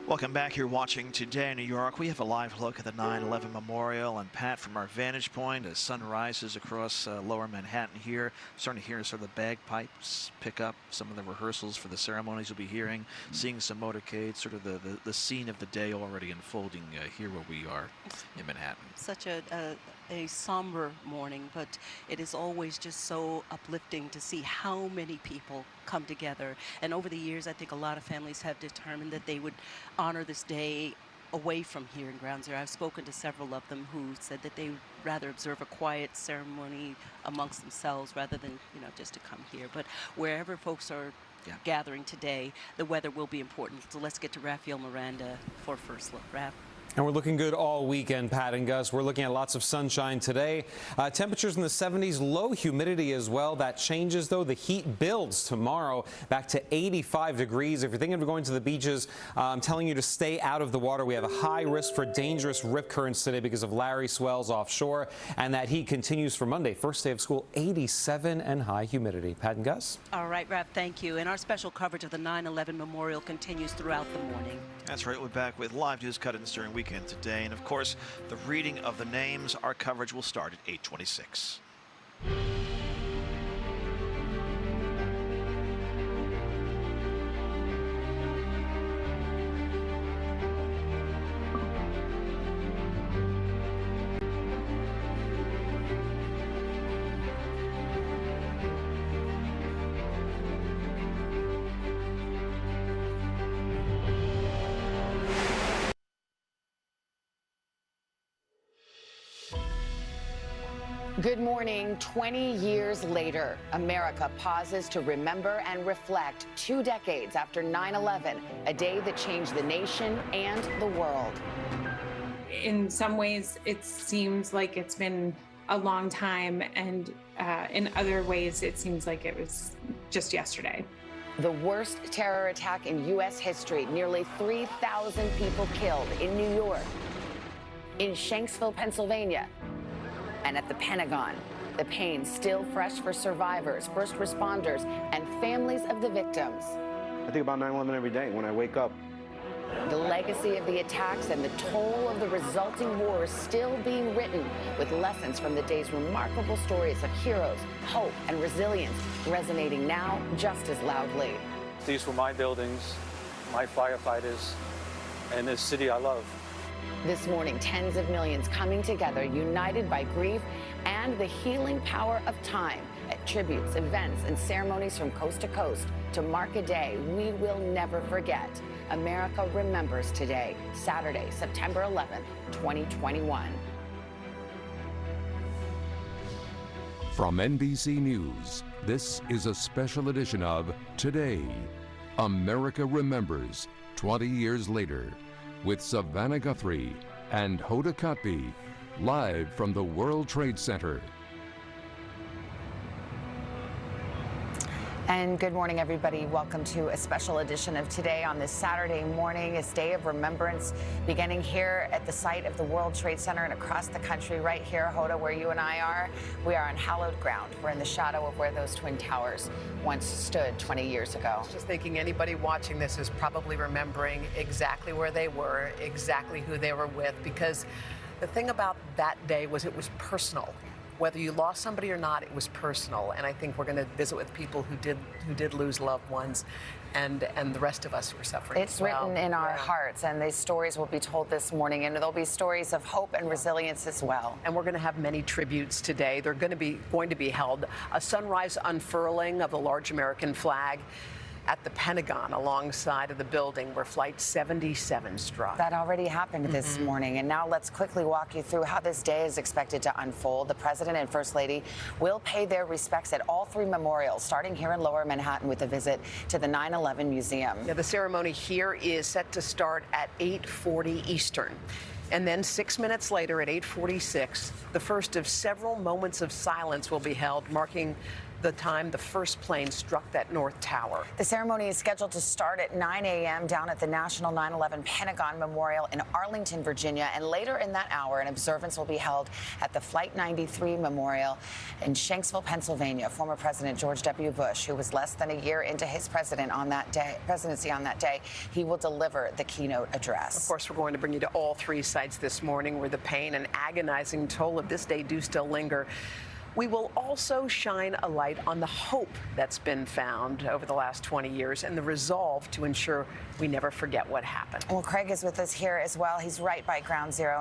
Welcome back. Here watching Today in New York. We have a live look at the 9/11 Memorial, and Pat, from our vantage point, as sun rises across lower Manhattan here, starting to hear sort of the bagpipes pick up some of the rehearsals for the ceremonies you'll be hearing, seeing some motorcades, sort of the scene of the day already unfolding here where we are in Manhattan. Such a somber morning, but it is always just so uplifting to see how many people come together. And over the years, I think a lot of families have determined that they would honor this day away from here in Ground Zero. I've spoken to several of them who said that they would rather observe a quiet ceremony amongst themselves rather than, just to come here. But wherever folks are gathering today, the weather will be important. So let's get to Rafael Miranda for a first look. Raph. And we're looking good all weekend, Pat and Gus. We're looking at lots of sunshine today. Temperatures in the 70s, low humidity as well. That changes, though. The heat builds tomorrow back to 85 degrees. If you're thinking of going to the beaches, I'm telling you to stay out of the water. We have a high risk for dangerous rip currents today because of Larry swells offshore. And that heat continues for Monday, first day of school, 87 and high humidity. Pat and Gus? All right, Raph, thank you. And our special coverage of the 9/11 Memorial continues throughout the morning. That's right. We're back with live news cut-ins during weekend today. And, of course, the reading of the names. Our coverage will start at 8:26. Good morning. 20 years later, America pauses to remember and reflect 2 decades after 9/11, a day that changed the nation and the world. In some ways, it seems like it's been a long time, and in other ways, it seems like it was just yesterday. The worst terror attack in U.S. history, nearly 3,000 people killed in New York, in Shanksville, Pennsylvania, and at the Pentagon. The pain still fresh for survivors, first responders, and families of the victims. I think about 9/11 every day when I wake up. The legacy of the attacks and the toll of the resulting wars still being written, with lessons from the day's remarkable stories of heroes, hope, and resilience resonating now just as loudly. These were my buildings, my firefighters, and this city I love. This morning, tens of millions coming together, united by grief and the healing power of time, at tributes, events, and ceremonies from coast to coast to mark a day we will never forget. America remembers today, Saturday, September 11th, 2021. From NBC News, this is a special edition of Today, America Remembers, 20 years later, with Savannah Guthrie and Hoda Kotb, live from the World Trade Center. And good morning, everybody. Welcome to a special edition of Today on this Saturday morning. It's Day of Remembrance, beginning here at the site of the World Trade Center and across the country, right here, Hoda, where you and I are. We are on hallowed ground. We're in the shadow of where those Twin Towers once stood 20 years ago. Just thinking anybody watching this is probably remembering exactly where they were, exactly who they were with, because the thing about that day was it was personal. Whether you lost somebody or not, it was personal. And I think we're going to visit with people who did lose loved ones, and the rest of us who are suffering. It's written in our hearts, and these stories will be told this morning, and there'll be stories of hope and resilience as well. And we're going to have many tributes today. They're going to be held. A sunrise unfurling of the large American flag at the Pentagon alongside of the building where Flight 77 struck. That already happened this morning. And now let's quickly walk you through how this day is expected to unfold. The President and First Lady will pay their respects at all 3 memorials, starting here in Lower Manhattan with a visit to the 9/11 Museum. Yeah, the ceremony here is set to start at 8:40 Eastern. And then 6 minutes later at 8:46, the first of several moments of silence will be held, marking the time the first plane struck that North Tower. The ceremony is scheduled to start at 9 a.m. down at the National 9/11 Pentagon Memorial in Arlington, Virginia. And later in that hour, an observance will be held at the Flight 93 Memorial in Shanksville, Pennsylvania. Former President George W. Bush, who was less than a year into his presidency on that day, he will deliver the keynote address. Of course, we're going to bring you to all three sites this morning where the pain and agonizing toll of this day do still linger. We will also shine a light on the hope that's been found over the last 20 years and the resolve to ensure we never forget what happened. Well, Craig is with us here as well. He's right by Ground Zero.